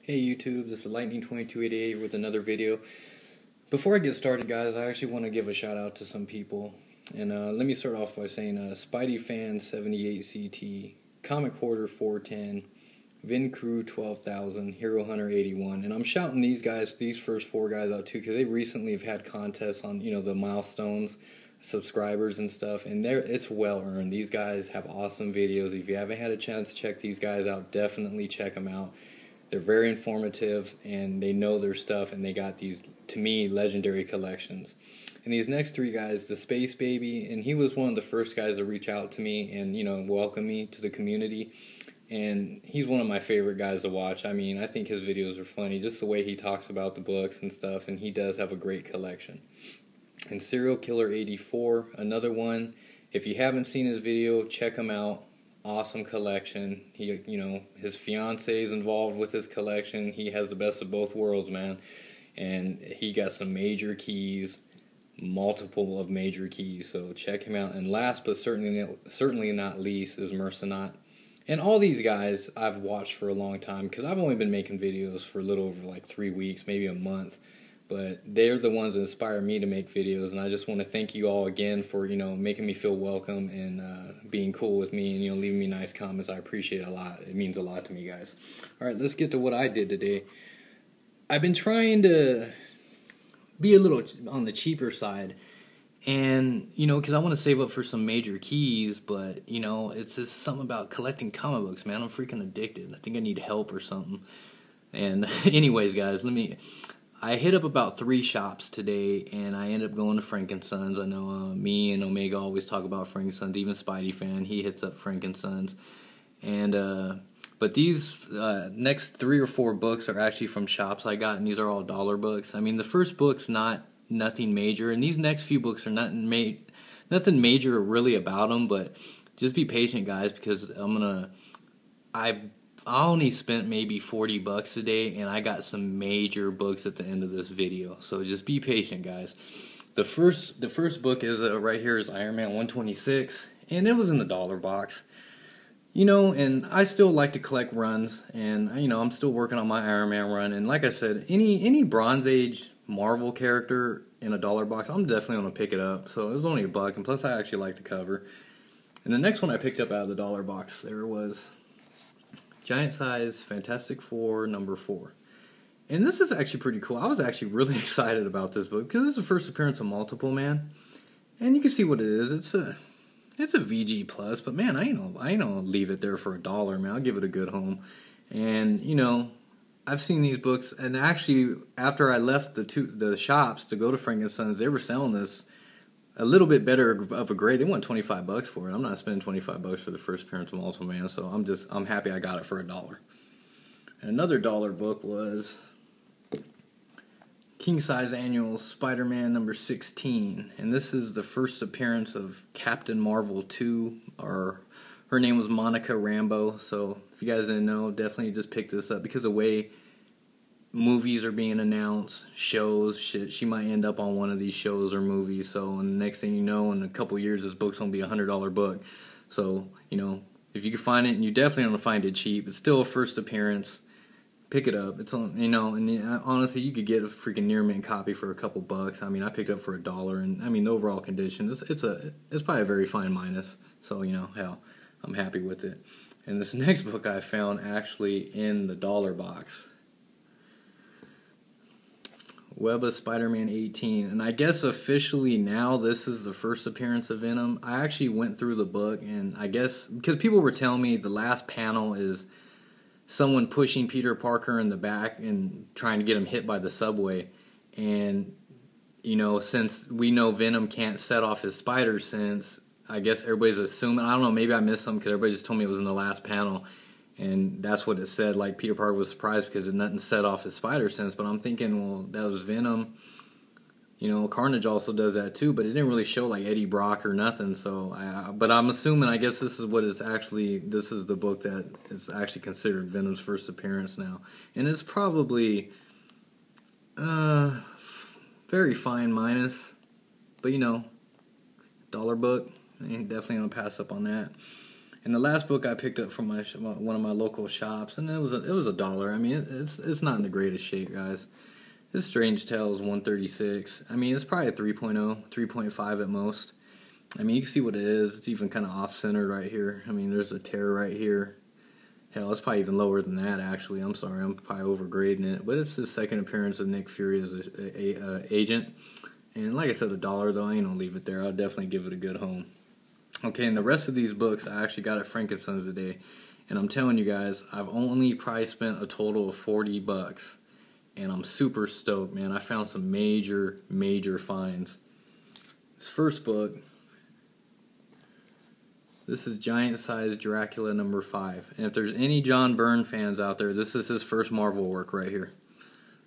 Hey YouTube, this is Lightning2288 with another video. Before I get started, guys, I actually want to give a shout out to some people. And let me start off by saying Spidey Fan 78CT, Comic Hoarder 410, Vin Crew 12,000, Hero Hunter 81. And I'm shouting these first four guys out too, because they recently have had contests on, the milestones, subscribers and stuff, and it's well earned. These guys have awesome videos. If you haven't had a chance to check these guys out, definitely check them out. They're very informative, and they know their stuff, and they got these, to me, legendary collections. And these next three guys, the Space Baby, and he was one of the first guys to reach out to me and, welcome me to the community. And he's one of my favorite guys to watch. I mean, I think his videos are funny, just the way he talks about the books and stuff, and he does have a great collection. And Serial Killer 84, another one. If you haven't seen his video, check him out. Awesome collection. He, his fiance is involved with his collection. He has the best of both worlds, man. And he got some major keys, multiple of major keys. So check him out. And last but certainly not least is Mercenot. And all these guys I've watched for a long time, because I've only been making videos for a little over like 3 weeks, maybe a month. But they're the ones that inspire me to make videos, and I just want to thank you all again for, making me feel welcome and being cool with me and, leaving me nice comments. I appreciate it a lot. It means a lot to me, guys. All right, let's get to what I did today. I've been trying to be a little on the cheaper side, and, because I want to save up for some major keys, but, it's just something about collecting comic books, man. I'm freaking addicted. I think I need help or something. And anyways, guys, I hit up about 3 shops today, and I ended up going to Frank & Sons. I know me and Omega always talk about Frank & Sons. Even Spidey Fan, he hits up Frank & Sons. And but these next 3 or 4 books are actually from shops I got, and these are all dollar books. I mean, the first book's nothing major, and these next few books are nothing major really about them. But just be patient, guys, because I only spent maybe $40 today, and I got some major books at the end of this video. So just be patient, guys. The first book is right here is Iron Man 126, and it was in the dollar box. And I still like to collect runs, and I'm still working on my Iron Man run. And like I said, any Bronze Age Marvel character in a dollar box, I'm definitely gonna pick it up. So it was only $1, and plus I actually like the cover. And the next one I picked up out of the dollar box, there was Giantsized Fantastic Four #4. And this is actually pretty cool. I was actually really excited about this book because it's the first appearance of Multiple Man. And you can see what it is. It's a VG plus, but man, I ain't gonna leave it there for $1, man. I'll give it a good home. And I've seen these books, and actually after I left the shops to go to Frank & Sons, they were selling this a little bit better of a grade. They want $25 for it. I'm not spending $25 for the first appearance of Multiple Man, so I'm happy I got it for $1. And another dollar book was King Size Annual Spider-Man #16, and this is the first appearance of Captain Marvel 2, or her name was Monica Rambeau. So if you guys didn't know, definitely just pick this up, because the way movies are being announced, shows, shit, she might end up on one of these shows or movies. So, and the next thing you know, in a couple years, this book's gonna be a $100 book. So, if you can find it, and you definitely gonna find it cheap, it's still a first appearance. Pick it up. It's on, and honestly, you could get a freaking near mint copy for a couple bucks. I mean, I picked it up for $1, and I mean, the overall condition, it's probably a very fine minus. So, hell, I'm happy with it. And this next book I found actually in the dollar box. Web of Spider-Man 18, and I guess officially now this is the first appearance of Venom. I actually went through the book, and I guess because people were telling me the last panel is someone pushing Peter Parker in the back and trying to get him hit by the subway, and since we know Venom can't set off his spider sense, I guess everybody's assuming, I don't know, maybe I missed something because everybody just told me it was in the last panel. And that's what it said, like Peter Parker was surprised because nothing set off his spider sense. But I'm thinking, well, that was Venom. Carnage also does that too, but it didn't really show like Eddie Brock or nothing. So, but I'm assuming, I guess this is the book that is actually considered Venom's first appearance now. And it's probably very fine minus, but dollar book, I ain't definitely going to pass up on that. And the last book I picked up from one of my local shops, and it was $1. I mean, it's not in the greatest shape, guys. This Strange Tales 136. I mean, it's probably a 3.0, 3.5 at most. I mean, you can see what it is. It's even kind of off-centered right here. I mean, there's a tear right here. Hell, it's probably even lower than that, actually. I'm sorry, I'm probably overgrading it. But it's the second appearance of Nick Fury as a agent. And like I said, $1, though. I ain't gonna leave it there. I'll definitely give it a good home. Okay, and the rest of these books I actually got at Frankenson's today. And I'm telling you guys, I've only probably spent a total of $40. And I'm super stoked, man. I found some major, major finds. This first book, this is Giantsized Dracula number 5. And if there's any John Byrne fans out there, this is his first Marvel work right here.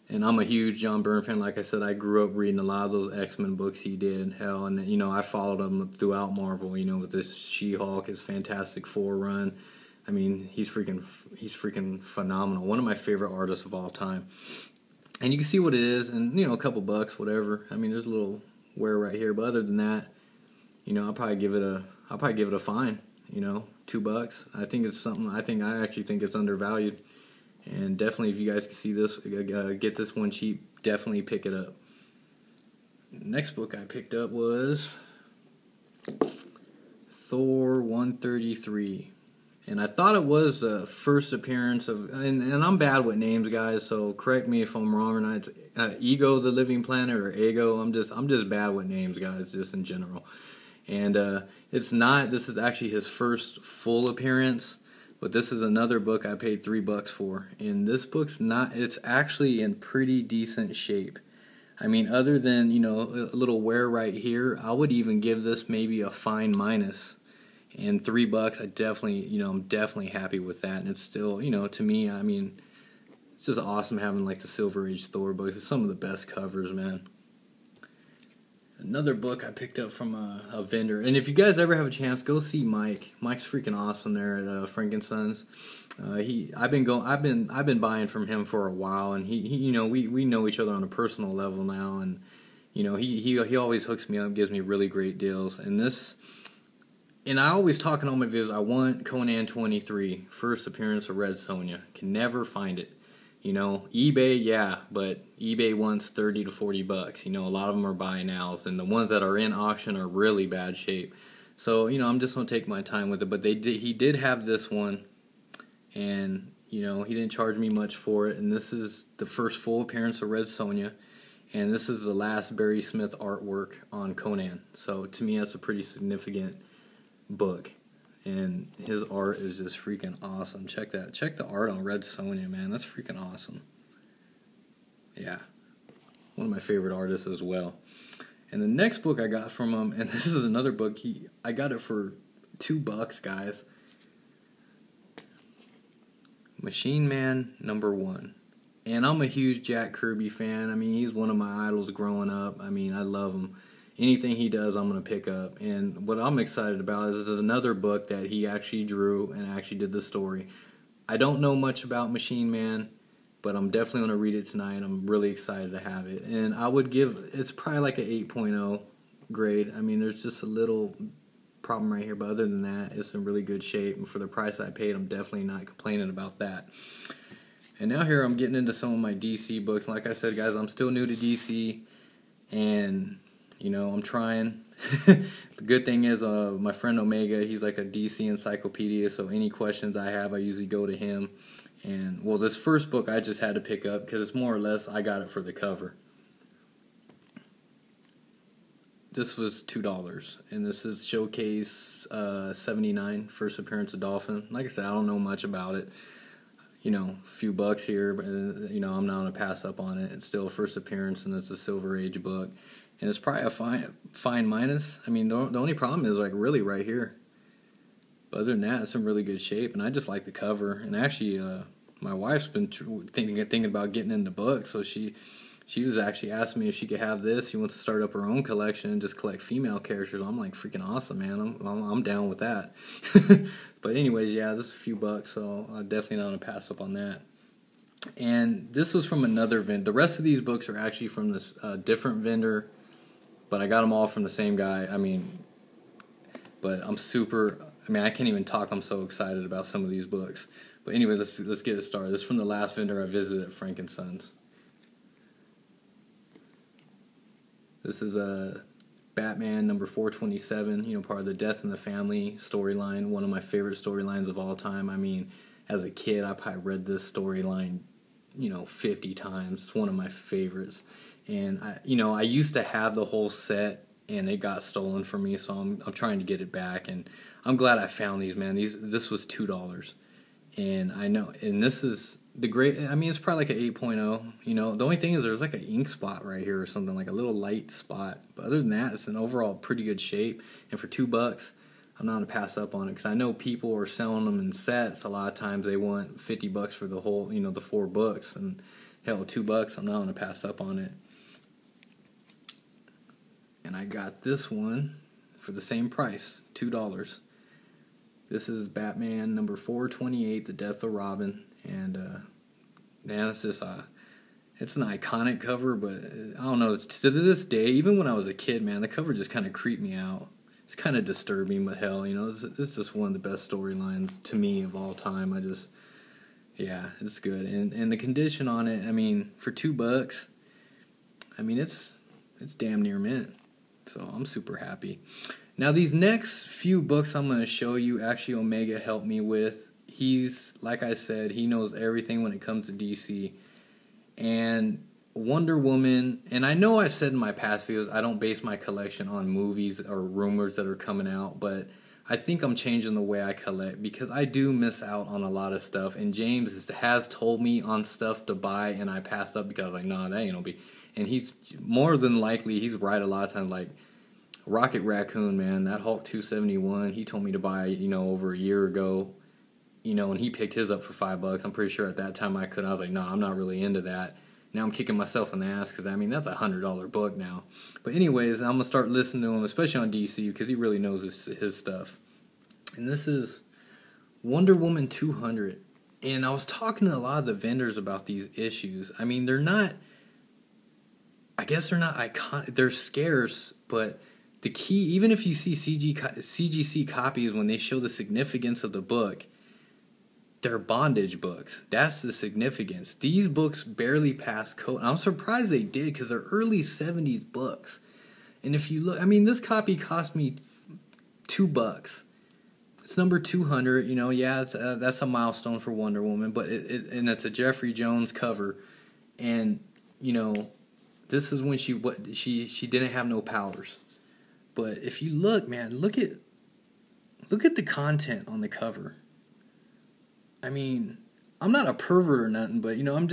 And I'm a huge John Byrne fan. Like I said, I grew up reading a lot of those X-Men books he did. Hell, and, you know, I followed him throughout Marvel, you know, with this She-Hulk, his Fantastic Four run. I mean, he's freaking phenomenal. One of my favorite artists of all time. And you can see what it is, and, you know, a couple bucks, whatever. I mean, there's a little wear right here, but other than that, you know, I'll probably give it a fine, you know, $2. I think it's something, I actually think it's undervalued. And definitely, if you guys can see this, get this one cheap, definitely pick it up. Next book I picked up was Thor 133. And I thought it was the first appearance of, and I'm bad with names, guys, so correct me if I'm wrong or not. It's Ego the Living Planet or Ego. I'm just bad with names, guys, just in general. And it's not, this is actually his first full appearance. But this is another book I paid $3 for. And this book's not, it's actually in pretty decent shape. I mean, other than, you know, a little wear right here, I would even give this maybe a fine minus. And $3, I definitely, you know, I'm definitely happy with that. And it's still, you know, to me, I mean, it's just awesome having like the Silver Age Thor books. It's some of the best covers, man. Another book I picked up from a vendor, and if you guys ever have a chance, go see Mike. Mike's freaking awesome there at Frankenson's. I've been buying from him for a while, and he you know, we know each other on a personal level now, and you know, he always hooks me up, gives me really great deals. And I always talk in all my videos, I want Conan 23, first appearance of Red Sonja. Can never find it. You know, eBay, yeah, but eBay wants $30 to $40. You know, a lot of them are buy nows, and the ones that are in auction are really bad shape. So, you know, I'm just gonna take my time with it. But he did have this one, and you know, he didn't charge me much for it. And this is the first full appearance of Red Sonja, and this is the last Barry Smith artwork on Conan. So to me, that's a pretty significant book. And his art is just freaking awesome. Check that. Check the art on Red Sonja, man. That's freaking awesome. Yeah. One of my favorite artists as well. And the next book I got from him, and this is another book, I got it for $2, guys. Machine Man #1. And I'm a huge Jack Kirby fan. I mean, he's one of my idols growing up. I mean, I love him. Anything he does, I'm going to pick up. And what I'm excited about is another book that he actually drew and actually did the story. I don't know much about Machine Man, but I'm definitely going to read it tonight. I'm really excited to have it. And I would give, it's probably like an 8.0 grade. I mean, there's just a little problem right here, but other than that, it's in really good shape. And for the price I paid, I'm definitely not complaining about that. And now here I'm getting into some of my DC books. Like I said, guys, I'm still new to DC, and you know, I'm trying. The good thing is my friend Omega, he's like a DC encyclopedia, so any questions I have, I usually go to him. And, well, this first book I just had to pick up because it's more or less, I got it for the cover. This was $2, and this is Showcase 79, first appearance of Dolphin. Like I said, I don't know much about it. You know, a few bucks here, but, you know, I'm not going to pass up on it. It's still a first appearance, and it's a Silver Age book. And it's probably a fine minus. I mean, the only problem is, like, really right here. But other than that, it's in really good shape. And I just like the cover. And actually, my wife's been thinking about getting into books. So she was actually asking me if she could have this. She wants to start up her own collection and just collect female characters. I'm like, freaking awesome, man. I'm down with that. But anyways, yeah, this is a few bucks. So I'm definitely not going to pass up on that. And this was from another vendor. The rest of these books are actually from this different vendor. But I got them all from the same guy. I mean, but I'm super I mean, I can't even talk. I'm so excited about some of these books. But anyway, let's get it started. This is from the last vendor I visited at Frank & Sons. This is a Batman number 427, you know, part of the Death in the Family storyline, one of my favorite storylines of all time. I mean, as a kid, I probably read this storyline, you know, 50 times. It's one of my favorites. And, I used to have the whole set, and it got stolen from me, so I'm trying to get it back. And I'm glad I found these, man. This was $2. And I know, and this is the great, I mean, it's probably like an 8.0, you know. The only thing is there's like an ink spot right here or something, like a little light spot. But other than that, it's an overall pretty good shape. And for $2, I'm not going to pass up on it, because I know people are selling them in sets. A lot of times they want $50 for the whole, you know, the 4 books. And hell, $2, I'm not going to pass up on it. And I got this one for the same price, $2. This is Batman number 428, The Death of Robin. And, man, it's just, it's an iconic cover, but I don't know, to this day, even when I was a kid, man, the cover just kind of creeped me out. It's kind of disturbing, but hell, you know, it's just one of the best storylines to me of all time. Yeah, it's good. And the condition on it, I mean, for $2, I mean, it's damn near mint. So I'm super happy. Now, these next few books I'm going to show you, actually Omega helped me with. He's, like I said, he knows everything when it comes to DC. And Wonder Woman, and I know I said in my past videos I don't base my collection on movies or rumors that are coming out, but I think I'm changing the way I collect, because I do miss out on a lot of stuff. And James has told me on stuff to buy, and I passed up because I was like, nah, that ain't gonna be. And he's more than likely, he's right a lot of times. Like Rocket Raccoon, man, that Hulk 271, he told me to buy, you know, over a year ago, you know, and he picked his up for $5. I'm pretty sure at that time I couldn't. I was like, no, I'm not really into that. Now I'm kicking myself in the ass, because, I mean, that's a $100 book now. But anyways, I'm going to start listening to him, especially on DC, because he really knows his stuff. And this is Wonder Woman 200. And I was talking to a lot of the vendors about these issues. I mean, they're not, I guess they're not iconic. They're scarce, but the key, even if you see CGC copies, when they show the significance of the book, they're bondage books. That's the significance. These books barely pass code. I'm surprised they did, because they're early 70s books. And if you look, I mean, this copy cost me $2. It's number 200. You know, yeah, that's a milestone for Wonder Woman, but and it's a Jeffrey Jones cover. And you know, this is when she didn't have no powers. But if you look, man, look at the content on the cover. I mean, I'm not a pervert or nothing, but, you know, I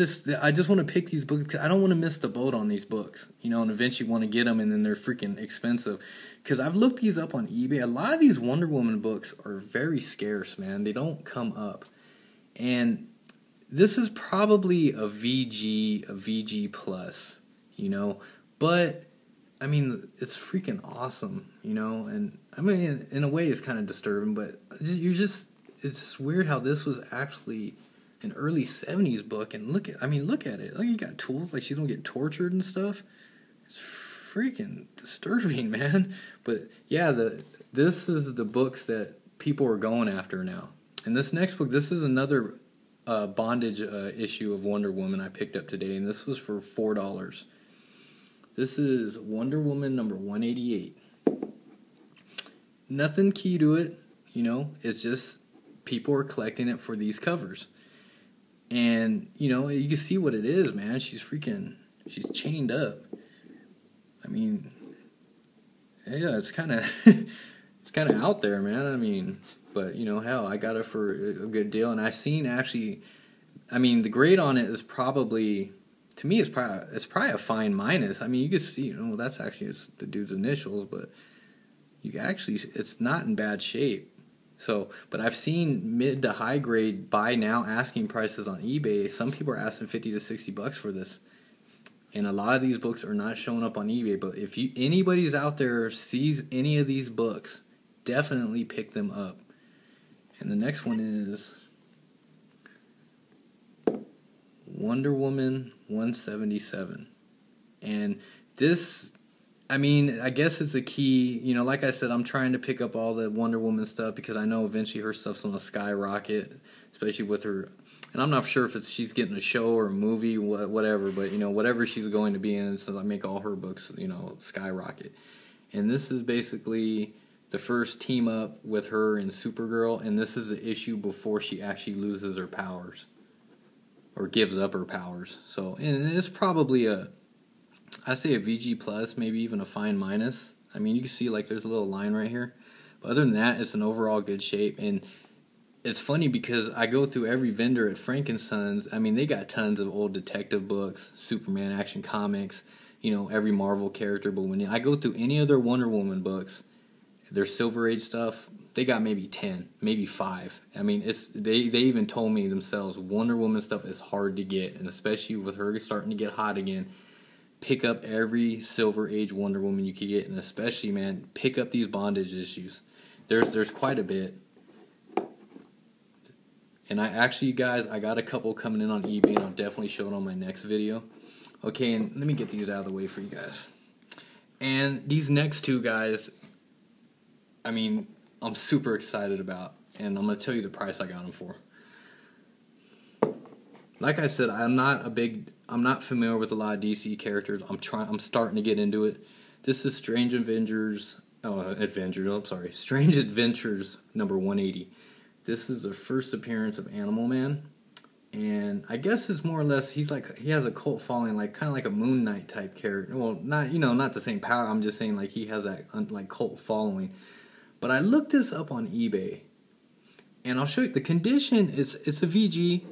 just want to pick these books, because I don't want to miss the boat on these books, you know, and eventually want to get them, and then they're freaking expensive. Because I've looked these up on eBay. A lot of these Wonder Woman books are very scarce, man. They don't come up. And this is probably a VG plus, you know, but I mean, it's freaking awesome, you know. And I mean, in a way, it's kind of disturbing, but it's weird how this was actually an early 70s book. And look at it. Like, you got tools, like she don't get tortured and stuff. It's freaking disturbing, man. But yeah, this is the books that people are going after now. And this next book, this is another bondage issue of Wonder Woman I picked up today, and this was for $4. This is Wonder Woman number 188. Nothing key to it, you know. It's just people are collecting it for these covers. And, you know, you can see what it is, man. She's chained up. I mean, yeah, it's kind of it's kind of out there, man. I mean, but, you know, hell, I got it for a good deal. And I seen, actually, I mean, the grade on it is probably, to me, it's probably a fine minus. I mean, you can see, you know, that's actually the dude's initials, but it's not in bad shape. So, but I've seen mid to high grade buy now asking prices on eBay. Some people are asking $50 to $60 for this. And a lot of these books are not showing up on eBay. But if anybody's out there sees any of these books, definitely pick them up. And the next one is Wonder Woman 177. And this, I mean, I guess it's a key. You know, like I said, I'm trying to pick up all the Wonder Woman stuff because I know eventually her stuff's going to skyrocket, especially with her. And I'm not sure if it's she's getting a show or a movie, whatever. But you know, whatever she's going to be in, so I make all her books, you know, skyrocket. And this is basically the first team up with her and Supergirl, and this is the issue before she actually loses her powers or gives up her powers. So, and it's probably I say a VG plus, maybe even a fine minus. I mean, you can see like there's a little line right here. But other than that, it's an overall good shape. And it's funny because I go through every vendor at Frankensons. I mean, they got tons of old detective books, Superman Action Comics, you know, every Marvel character. But when I go through any of their Wonder Woman books, their Silver Age stuff, they got maybe 10, maybe 5. I mean, they even told me themselves, Wonder Woman stuff is hard to get. And especially with her starting to get hot again, pick up every Silver Age Wonder Woman you can get, and especially, man, pick up these bondage issues. There's quite a bit. And I actually, guys, I got a couple coming in on eBay, and I'll definitely show it on my next video. Okay, and let me get these out of the way for you guys. And these next two guys, I mean, I'm super excited about, and I'm going to tell you the price I got them for. Like I said, I'm not familiar with a lot of DC characters. I'm starting to get into it. This is Strange Adventures number 180. This is the first appearance of Animal Man, and I guess it's more or less he has a cult following, like kind of like a Moon Knight type character. Well, not the same power. I'm just saying like he has that like cult following. But I looked this up on eBay, and I'll show you the condition. It's a VG.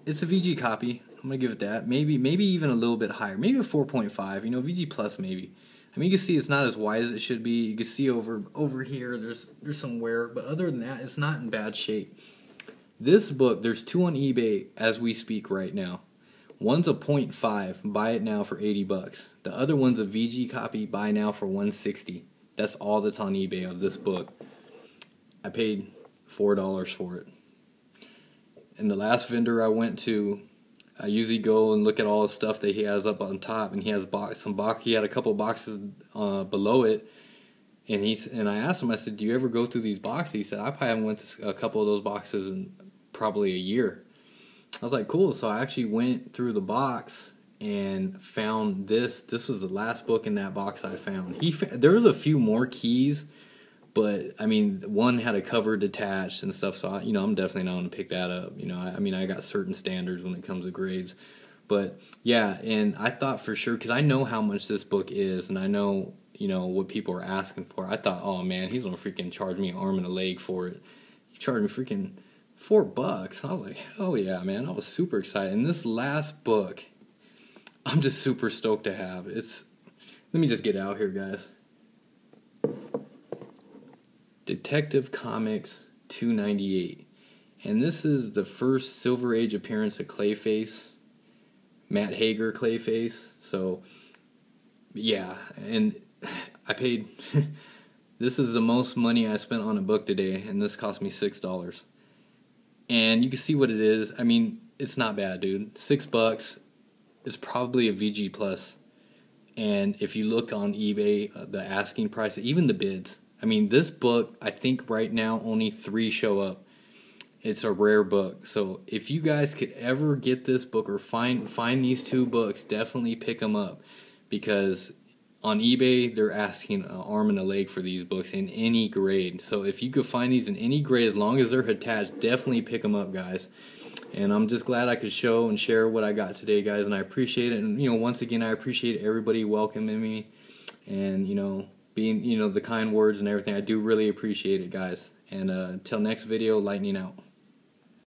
It's a VG copy. I'm gonna give it that. Maybe even a little bit higher. Maybe a 4.5. You know, VG plus maybe. I mean, you can see it's not as wide as it should be. You can see over here there's some wear, but other than that, it's not in bad shape. This book, there's 2 on eBay as we speak right now. One's a 0.5. Buy it now for $80. The other one's a VG copy. Buy now for $160. That's all that's on eBay of this book. I paid $4 for it. And the last vendor I went to, I usually go and look at all the stuff that he has up on top, and he has he had a couple boxes below it, and I asked him, I said, do you ever go through these boxes? He said, I probably haven't went to a couple of those boxes in probably a year. I was like, cool. So I actually went through the box and found this. This was the last book in that box I found. There was a few more keys, but I mean, one had a cover detached and stuff, so I'm definitely not going to pick that up. You know, I mean, I got certain standards when it comes to grades, but yeah. And I thought for sure, because I know how much this book is, and I know what people are asking for. I thought, oh man, he's going to freaking charge me an arm and a leg for it. He charged me freaking $4. I was like, hell yeah, man! I was super excited. And this last book, I'm just super stoked to have. Let me just get out here, guys. Detective Comics 298. And this is the first Silver Age appearance of Clayface. Matt Hager Clayface. So, yeah. And I paid... This is the most money I spent on a book today, and this cost me $6. And you can see what it is. I mean, it's not bad, dude. $6 is probably a VG plus. And if you look on eBay, the asking price, even the bids... I mean, this book, I think right now only 3 show up. It's a rare book. So if you guys could ever get this book or find these 2 books, definitely pick them up. Because on eBay, they're asking an arm and a leg for these books in any grade. So if you could find these in any grade, as long as they're attached, definitely pick them up, guys. And I'm just glad I could show and share what I got today, guys. And I appreciate it. And, once again, I appreciate everybody welcoming me. And, being, the kind words and everything. I do really appreciate it, guys. And until next video, lightning out.